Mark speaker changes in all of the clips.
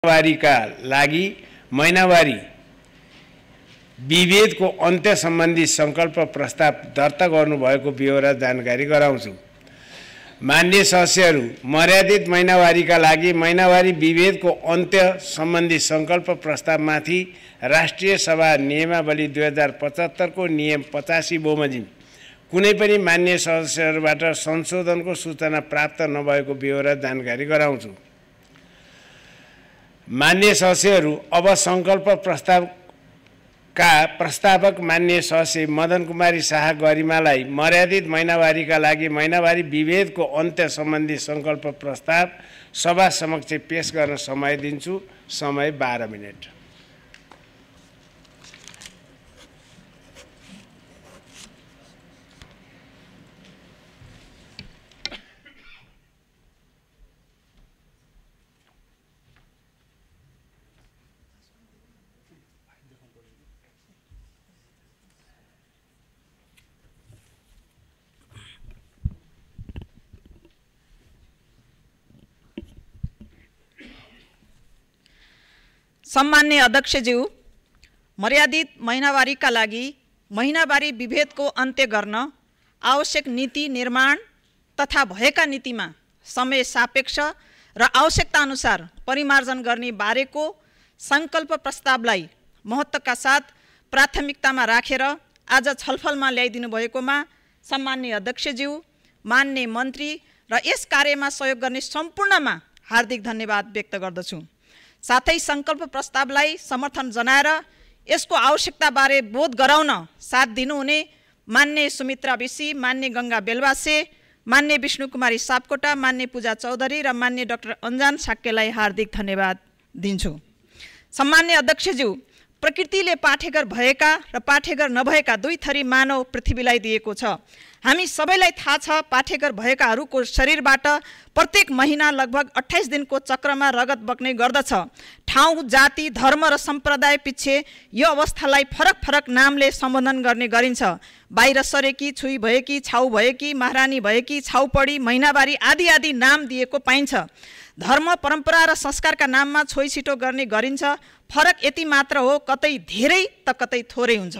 Speaker 1: महिनावारीका लागि महिनावारी विभेदको अन्त्य सम्बन्धी संकल्प प्रस्ताव दर्ता गर्नुभएको ब्यौरा जानकारी गराउँछु। मान्य सदस्यहरू, मर्यादित महिनावारीका लागि महिनावारी विभेदको अन्त्य सम्बन्धी संकल्प प्रस्तावमाथि राष्ट्रिय सभा नियमावली 2075 को नियम 85 बमोजिम कुनै पनि मान्य सदस्यहरूबाट संशोधनको सूचना प्राप्त नभएको ब्यौरा जानकारी गराउँछु। मान्य सदस्यहरू, अब संकल्प प्रस्तावका प्रस्तावक मान्य सदस्य मदन कुमारी शाह गरिमालाई मर्यादित महिनावारीका लागि महिनावारी विभेदको अन्त्य सम्बन्धी संकल्प प्रस्ताव सभा समक्ष पेश गर्न समय दिन्छु। समय 12 मिनेट।
Speaker 2: सम्मान्य अध्यक्षज्यू, मर्यादित महिनावारीका लागि महिनावारी विभेदको अन्त्य गर्न आवश्यक नीति निर्माण तथा भएका नीतिमा समय सापेक्ष र आवश्यकता अनुसार परिमार्जन गर्ने बारेको संकल्प प्रस्तावलाई महत्त्वका साथ प्राथमिकतामा राखेर आज छलफलमा ल्याइदिनु भएकोमा सम्मान्य अध्यक्षज्यू, मान्य मन्त्री र यस कार्यमा सहयोग गर्ने सम्पूर्णमा हार्दिक धन्यवाद व्यक्त गर्दछु। साथै संकल्प प्रस्तावलाई समर्थन जनाएर यसको आवश्यकताबारे बोध गराउन साथ दिनुहुने मान्य सुमित्रा विसी, मान्य गंगा बेलवासे, मान्य विष्णु कुमारी सापकोटा, मान्य पूजा चौधरी र मान्य डाक्टर अन्जान साक्यलाई हार्दिक धन्यवाद दिन्छु। सम्मान्य अध्यक्षज्यू, प्रकृतिले पाठेघर भएका र पाठेघर नभएका दुई थरी मानव पृथ्वीलाई दिएको छ। हामी सबैलाई थाहा छ, पाठेघर भएकाहरूको शरीरबाट प्रत्येक महिना लगभग 28 दिनको चक्रमा रगत बग्ने गर्दछ। ठाउँ, जाति, धर्म र सम्प्रदाय पछि यो अवस्थालाई फरक फरक नामले सम्बोधन गर्ने गरिन्छ। बाहिर सरेकी, छुई भएकी, छाउ भएकी, महारानी भएकी, छाउपडी, महिनावारी आदि आदि नाम दिएको पाइन्छ। धर्म, परम्परा र संस्कारका नाममा छोइछिटो गर्ने गरिन्छ। फरक यति मात्र हो, कतै धेरै त कतै थोरै हुन्छ।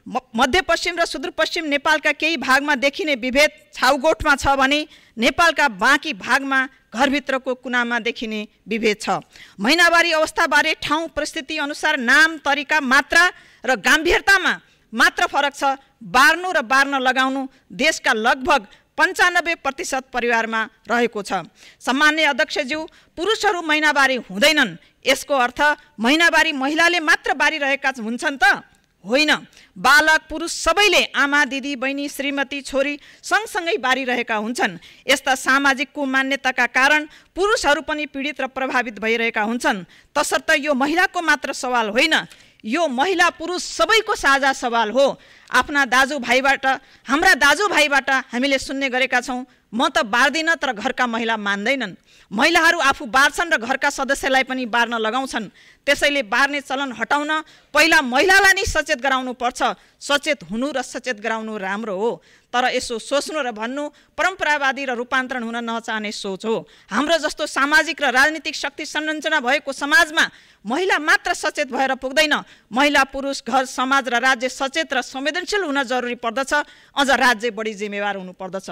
Speaker 2: मध्यपश्चिम र सुदूरपश्चिम नेपालका केही भागमा देखिने विभेद छाउगोठमा छ भने नेपालका बाँकी भागमा घरभित्रको कुनामा देखिने विभेद छ। महिनावारी अवस्थाबारे ठाउँ परिस्थिति अनुसार नाम, तरिका, मात्रा र गम्भीरतामा मात्र फरक छ। बार्नु र बार्न लगाउनु देशका लगभग 95% परिवारमा रहेको छ। सम्मान्य अध्यक्षज्यू, पुरुषहरू महिनावारी हुँदैनन्, यसको अर्थ महिनावारी महिलाले मात्र बारिरहेका हुन्छन् त होइन। बालक, पुरुष सबैले आमा, दिदी, बहिनी, श्रीमती, छोरी सँगसँगै बारिरहेका हुन्छन्। यस्ता सामाजिक कुमान्यताका कारण पुरुषहरू पनि पीडित र प्रभावित भइरहेका हुन्छन्। तसर्थ यो महिलाको मात्र सवाल होइन, यो महिला पुरुष सबैको साझा सवाल हो। आफ्ना दाजुभाइबाट, हाम्रा दाजुभाइबाट हामीले सुन्ने गरेका छौँ, म त बार्दिनँ तर घरका महिला मान्दैनन्। महिलाहरू आफू बार्छन् र घरका सदस्यलाई पनि बार्न लगाउँछन्। त्यसैले बार्ने चलन हटाउन पहिला महिलालाई नै सचेत गराउनु पर्छ। सचेत हुनु र सचेत गराउनु राम्रो हो, तर यसो सोच्नु र भन्नु परम्परावादी र रूपान्तरण हुन नचाहने सोच हो। हाम्रो जस्तो सामाजिक र राजनीतिक शक्ति संरचना भएको समाजमा महिला मात्र सचेत भएर पुग्दैन। महिला, पुरुष, घर, समाज र राज्य सचेत र संवेदनशील हुन जरुरी पर्दछ। अझ राज्य बढी जिम्मेवार हुनु पर्दछ।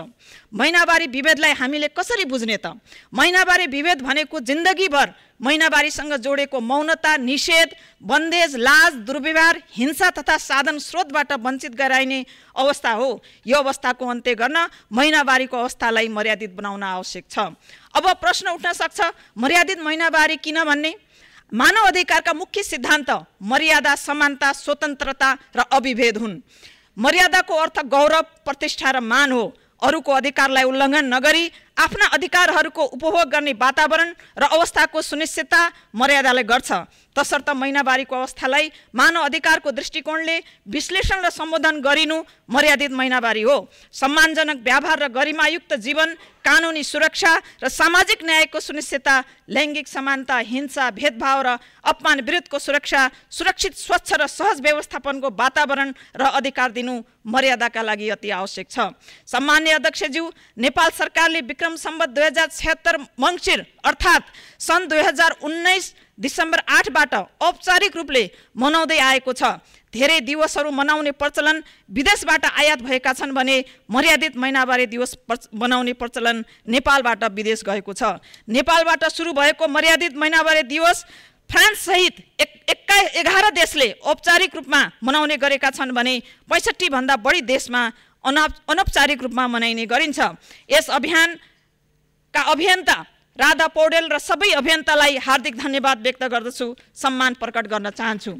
Speaker 2: महिनावारी विभेदलाई हामीले कसरी बुझ्ने त? महिनावारी विभेद भनेको जिन्दगीभर महिनावारीसँग जोडेको मौनता, निषेध, बन्देज, लाज, दुर्व्यवहार, हिंसा तथा साधन स्रोतबाट वञ्चित गराइने अवस्था हो। यो अवस्थाको अन्त्य गर्न महिनावारीको अवस्थालाई मर्यादित बनाउन आवश्यक छ। अब प्रश्न उठ्न सक्छ, मर्यादित महिनावारी किन भन्ने? मानव अधिकारका मुख्य सिद्धान्त मर्यादा, समानता, स्वतन्त्रता र अविभेद हुन्। मर्यादाको अर्थ गौरव, प्रतिष्ठा र मान हो। अरूको अधिकारलाई उल्लङ्घन नगरी आफ्ना अधिकारहरूको उपभोग गर्ने वातावरण र अवस्थाको सुनिश्चितता मर्यादाले गर्छ। तसर्थ महिनावारीको अवस्थालाई मानव अधिकारको दृष्टिकोणले विश्लेषण र सम्बोधन गरिनु मर्यादित महिनावारी हो। सम्मानजनक व्यवहार र गरिमायुक्त जीवन, कानुनी सुरक्षा र सामाजिक न्यायको सुनिश्चितता, लैङ्गिक समानता, हिंसा, भेदभाव र अपमान विरुद्धको सुरक्षा, सुरक्षित, स्वच्छ र सहज व्यवस्थापनको वातावरण र अधिकार दिनु मर्यादाका लागि अति आवश्यक छ। सम्मान्य अध्यक्षज्यू, नेपाल सरकारले विक्रम सम्वत 2076 मङ्सिर अर्थात् सन् 2019 डिसेम्बर 8बाट औपचारिक रूपले मनाउँदै आएको छ। धेरै दिवसहरू मनाउने प्रचलन विदेशबाट आयात भएका छन् भने मर्यादित महिनावारी दिवस मनाउने प्रचलन नेपालबाट विदेश गएको छ। नेपालबाट सुरु भएको मर्यादित महिनावारी दिवस फ्रान्स सहित 11 देशले औपचारिक रूपमा मनाउने गरेका छन् भने 65 भन्दा बढी देशमा अनौपचारिक रूपमा मनाइने गरिन्छ। यस अभियानका अभियन्ता राधा पौडेल र सबै अभियन्तालाई हार्दिक धन्यवाद व्यक्त गर्दछु, सम्मान प्रकट गर्न चाहन्छु।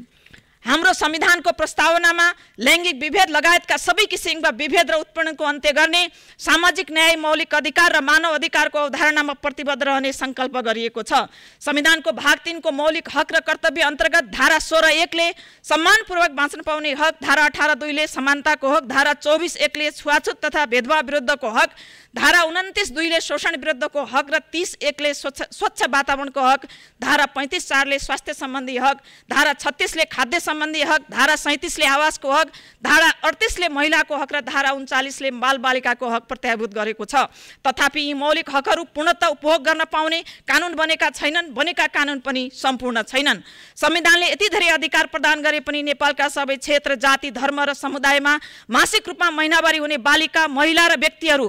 Speaker 2: हाम्रो संविधानको प्रस्तावनामा लैङ्गिक विभेद लगायतका सबै किसिमका विभेद र उत्पीडनको अन्त्य गर्ने, सामाजिक न्याय, मौलिक अधिकार र मानव अधिकारको अवधारणामा प्रतिबद्ध रहने सङ्कल्प गरिएको छ। संविधानको भाग 3 को मौलिक हक र कर्तव्य अन्तर्गत धारा 16(1) ले सम्मानपूर्वक बाँच्न पाउने हक, धारा 18(2) ले समानताको हक, धारा 24(1) ले छुवाछुत तथा भेदभाव विरुद्धको हक, धारा 29(2) ले शोषण विरुद्धको हक र 30(1) ले स्वच्छ वातावरणको हक, धारा 35(4) ले स्वास्थ्य सम्बन्धी हक, धारा 36 ले खाद्य सम्बन्धी हक, धारा 37 ले आवासको हक, धारा 38 ले महिलाको हक र धारा 39 ले बालबालिकाको हक प्रत्याभूत गरेको छ। तथापि यी मौलिक हकहरू पूर्णतः उपभोग गर्न पाउने कानुन बनेका छैनन्, बनेका कानुन पनि सम्पूर्ण छैनन्। संविधानले यति धेरै अधिकार प्रदान गरे पनि नेपालका सबै क्षेत्र, जाति, धर्म र समुदायमा मासिक रूपमा महिनावारी हुने बालिका, महिला र व्यक्तिहरू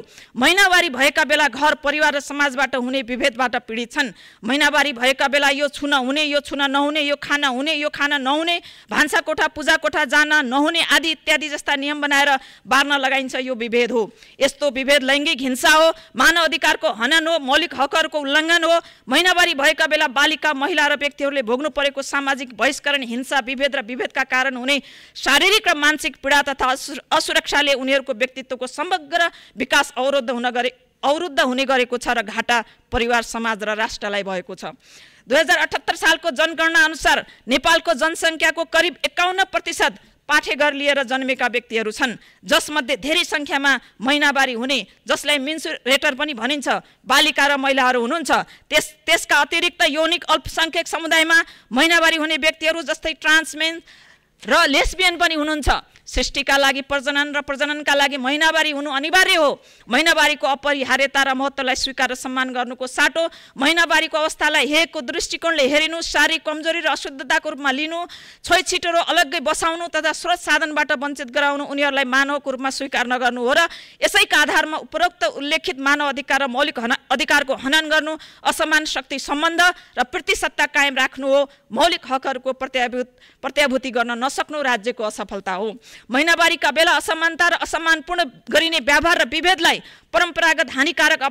Speaker 2: महिनावारी भएका बेला घर, परिवार र समाजबाट हुने विभेदबाट पीडित छन्। महिनावारी भएका बेला यो छुन हुने, यो छुन नहुने, यो खाना हुने, यो खाना नहुने, भान्साकोठा, पूजाकोठा जान नहुने आदि इत्यादि जस्ता नियम बनाएर बार्न लगाइन्छ। यो विभेद हो। यस्तो विभेद लैङ्गिक हिंसा हो, मानव अधिकारको हनन हो, मौलिक हकहरूको उल्लङ्घन हो। महिनावारी भएका बेला बालिका, महिला र व्यक्तिहरूले भोग्नु परेको सामाजिक बहिष्करण, हिंसा, विभेद र विभेदका कारण हुने शारीरिक र मानसिक पीडा तथा असुरक्षाले उनीहरूको व्यक्तित्वको समग्र विकास अवरुद्ध हुने गरेको छ र घाटा परिवार, समाज र राष्ट्रलाई भएको छ। 2078 सालको जनगणना अनुसार नेपालको जनसङ्ख्याको करिब 51% पाठेघर लिएर जन्मेका व्यक्तिहरू छन्, जसमध्ये धेरै सङ्ख्यामा महिनावारी हुने, जसलाई मेन्सुरेटर पनि भनिन्छ, बालिका र महिलाहरू हुनुहुन्छ। त्यसका अतिरिक्त यौनिक अल्पसङ्ख्यक समुदायमा महिनावारी हुने व्यक्तिहरू जस्तै ट्रान्समेन र लेस्बियन पनि हुनुहुन्छ। सृष्टिका लागि प्रजनन र प्रजननका लागि महिनावारी हुनु अनिवार्य हो। महिनावारीको अपरिहार्यता र महत्त्वलाई स्वीकार र सम्मान गर्नुको साटो महिनावारीको अवस्थालाई हेयको दृष्टिकोणले हेरिनु, शारीरिक कमजोरी र अशुद्धताको रूपमा लिनु, छोइछिटो अलग्गै बसाउनु तथा स्रोत साधनबाट वञ्चित गराउनु, उनीहरूलाई मानवको रूपमा स्वीकार नगर्नु हो र यसैका आधारमा उपरोक्त उल्लेखित मानव अधिकार र मौलिक अधिकारको हनन गर्नु, असमान शक्ति सम्बन्ध र प्रतिसत्ता कायम राख्नु हो। मौलिक हकहरूको प्रत्याभूति गर्न नसक्नु राज्यको असफलता हो। महिनावारीका बेला असमानता र असम्मानपूर्ण गरिने व्यवहार र विभेदलाई परम्परागत हानिकारक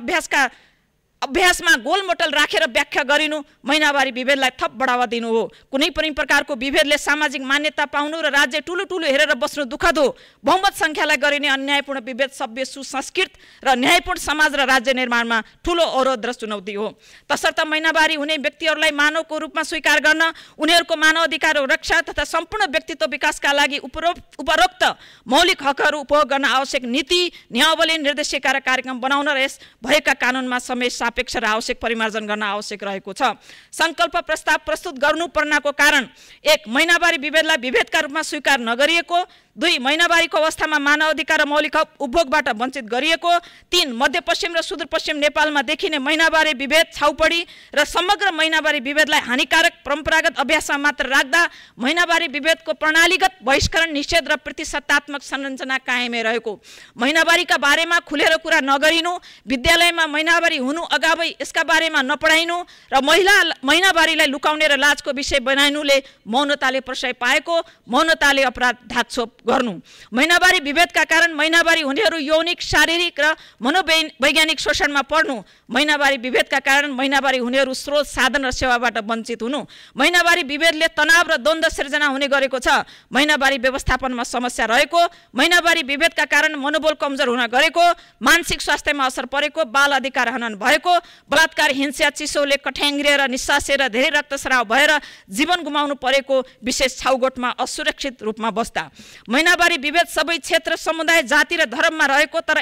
Speaker 2: अभ्यासमा गोलमोटल राखेर व्याख्या गरिनु महिनावारी विभेदलाई थप बढावा दिनु हो। कुनै पनि प्रकारको विभेदले सामाजिक मान्यता पाउनु र राज्य ठुलो हेरेर बस्नु दुःखद हो। बहुमत सङ्ख्यालाई गरिने अन्यायपूर्ण विभेद सभ्य, सुसंस्कृत र न्यायपूर्ण समाज र राज्य निर्माणमा ठुलो अवरोध र चुनौती हो। तसर्थ महिनावारी हुने व्यक्तिहरूलाई मानवको रूपमा स्वीकार गर्न, उनीहरूको मानव अधिकार रक्षा तथा सम्पूर्ण व्यक्तित्व विकासका लागि उपरोक्त मौलिक हकहरू उपभोग गर्न आवश्यक नीति, नियमावली, निर्देशिका र कार्यक्रम बनाउन र यस भएका कानुनमा समय सापेक्ष र आवश्यक परिमार्जन गर्न आवश्यक रहेको छ। सङ्कल्प प्रस्ताव प्रस्तुत गर्नुपर्नको कारण 1. महिनावारी विभेदलाई विभेदका रूपमा स्वीकार नगरिएको, 2. महिनावारीको अवस्थामा मानव अधिकार र मौलिक हक उपभोगबाट वञ्चित गरिएको, 3. मध्यपश्चिम र सुदूरपश्चिम नेपालमा देखिने महिनावारी विभेद, छाउपडी र समग्र महिनावारी विभेदलाई हानिकारक परम्परागत अभ्यासमा मात्र राख्दा महिनावारी विभेदको प्रणालीगत बहिष्करण, निषेध र प्रतिसत्तात्मक संरचना कायमै रहेको। महिनावारीका बारेमा खुलेर कुरा नगरिनु, विद्यालयमा महिनावारी हुनु अगावै यसका बारेमा नपढाइनु र महिनावारीलाई लुकाउने र लाजको विषय बनाइनुले मौनताले प्रशय पाएको, मौनताले अपराध ढाकछोप गर्नु। महिनावारी विभेदका कारण महिनावारी हुनेहरू यौनिक, शारीरिक र मनोवैज्ञानिक शोषणमा पर्नु। महिनावारी विभेदका कारण महिनावारी हुनेहरू स्रोत, साधन र सेवाबाट वञ्चित हुनु। महिनावारी विभेदले तनाव र द्वन्द्व सिर्जना हुने गरेको छ। महिनावारी व्यवस्थापनमा समस्या रहेको, महिनावारी विभेदका कारण मनोबल कमजोर हुन गरेको, मानसिक स्वास्थ्यमा असर परेको, बाल अधिकार हनन भएको, बलात्कार, हिंसा, चिसोले कठ्याङ्ग्रिएर निस्सासेर धेरै रक्तस्राव भएर जीवन गुमाउनु परेको, विशेष छाउगोठमा असुरक्षित रूपमा बस्दा। महिनावारी विभेद सबै क्षेत्र, समुदाय, जाति र धर्ममा रहेको तर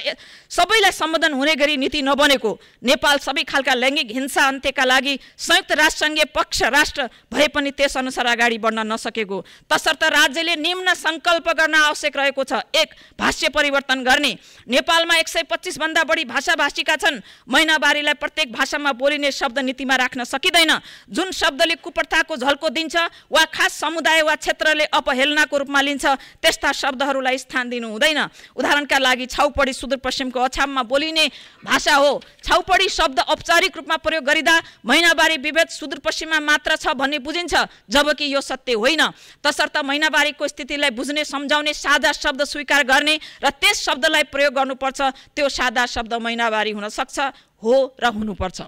Speaker 2: सबैलाई सम्बोधन हुने गरी नीति नबनेको, नेपाल सबै खालका लैङ्गिक हिंसा अन्त्यका लागि संयुक्त राष्ट्रसङ्घीय पक्ष राष्ट्र भए पनि त्यसअनुसार अगाडि बढ्न नसकेको, तसर्थ राज्यले निम्न सङ्कल्प गर्न आवश्यक रहेको छ। 1. भाष्य परिवर्तन गर्ने। नेपालमा 125 भन्दा बढी भाषाभाषीका छन्। महिनावारीलाई प्रत्येक भाषामा बोलिने शब्द नीतिमा राख्न सकिँदैन। जुन शब्दले कुप्रथाको झल्को दिन्छ वा खास समुदाय वा क्षेत्रले अपहेलनाको रूपमा लिन्छ त्यस्ता शब्दहरूलाई स्थान दिनु हुँदैन। उदाहरणका लागि छाउपडी सुदूरपश्चिमको अछाममा बोलिने भाषा हो। छाउपडी शब्द औपचारिक रूपमा प्रयोग गरिँदा महिनावारी विभेद सुदूरपश्चिममा मात्र छ भन्ने बुझिन्छ, जबकि यो सत्य होइन। तसर्थ महिनावारीको स्थितिलाई बुझ्ने, सम्झाउने साझा शब्द स्वीकार गर्ने र त्यस शब्दलाई प्रयोग गर्नुपर्छ। त्यो साझा शब्द महिनावारी हुन सक्छ, हो र हुनुपर्छ।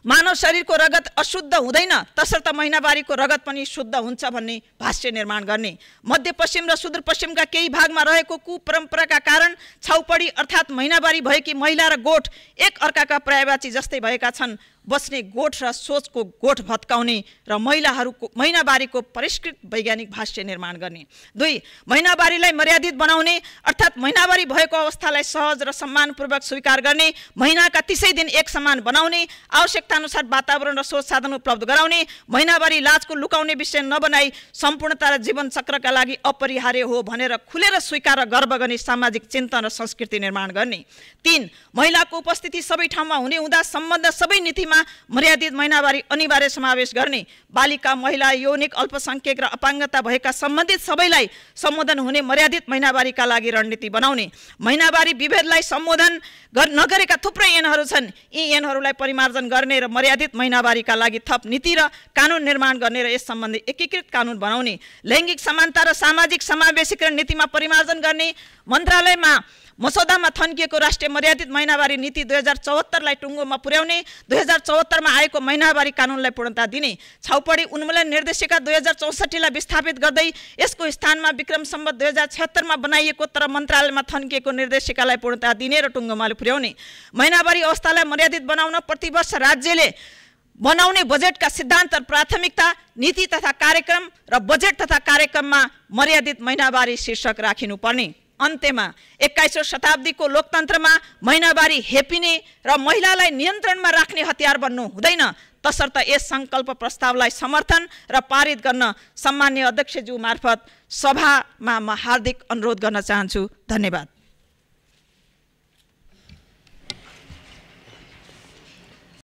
Speaker 2: मानव शरीरको रगत अशुद्ध हुँदैन, तसर्थ महिनावारीको रगत पनि शुद्ध हुन्छ भन्ने भाष्य निर्माण गर्ने। मध्यपश्चिम र सुदूरपश्चिमका केही भागमा रहेको कुपरम्पराका कारण छाउपडी अर्थात् महिनावारी भएकी महिला र गोठ एक अर्काका पर्यायवाची जस्तै भएका छन्। बस्ने गोठ र सोचको गोठ भत्काउने र महिनावारीको परिष्कृत वैज्ञानिक भाष्य निर्माण गर्ने। 2. महिनावारीलाई मर्यादित बनाउने अर्थात् महिनावारी भएको अवस्थालाई सहज र सम्मानपूर्वक स्वीकार गर्ने, महिनाका 30 दिन एक समान बनाउने, आवश्यकताअनुसार वातावरण र स्रोत साधन उपलब्ध गराउने, महिनावारी लाजको लुकाउने विषय नबनाई सम्पूर्णता र जीवन चक्रका लागि अपरिहार्य हो भनेर खुलेर स्वीकार र गर्व गर्ने सामाजिक चिन्तन र संस्कृति निर्माण गर्ने। 3. महिलाको उपस्थिति सबै ठाउँमा हुने हुँदा सम्बन्ध सबै नीतिमा मर्यादित महिनावारी अनिवार्य समावेश गर्ने। बालिका, महिला, यौनिक अल्पसंख्यक र अपाङ्गता भएका सम्बन्धित सबैलाई सम्बोधन हुने मर्यादित महिनावारीका लागि रणनीति बनाउने। महिनावारी विभेदलाई सम्बोधन नगरेका थुप्रै ऐनहरू छन्। यी ऐनहरूलाई परिमार्जन गर्ने र मर्यादित महिनावारीका लागि थप नीति र कानुन निर्माण गर्ने र यस सम्बन्धी एकीकृत कानुन बनाउने। लैङ्गिक समानता र सामाजिक समावेशीकरण नीतिमा परिमार्जन गर्ने। मन्त्रालयमा मसौदामा थन्किएको राष्ट्रिय मर्यादित महिनावारी नीति 2074लाई टुङ्गोमा पुर्याउने, 2074मा आएको महिनावारी कानुनलाई पूर्णता दिने। छाउपडी उन्मूलन निर्देशिका 2064लाई विस्थापित गर्दै यसको स्थानमा विक्रम सम्वत 2076मा बनाइएको तर मन्त्रालयमा थन्किएको निर्देशिकालाई पूर्णता दिने र टुङ्गोमा पुर्याउने। महिनावारी अवस्थालाई मर्यादित बनाउन प्रतिवर्ष राज्यले बनाउने बजेटका सिद्धान्त र प्राथमिकता, नीति तथा कार्यक्रम र बजेट तथा कार्यक्रममा मर्यादित महिनावारी शीर्षक राखिनुपर्ने। अन्त्यमा 21औं शताब्दीको लोकतन्त्रमा महिनावारी हेपिने र महिलालाई नियन्त्रणमा राख्ने हतियार बन्नु हुँदैन। तसर्थ यस सङ्कल्प प्रस्तावलाई समर्थन र पारित गर्न सम्माननीय अध्यक्षज्यू मार्फत सभामा म हार्दिक अनुरोध गर्न चाहन्छु। धन्यवाद।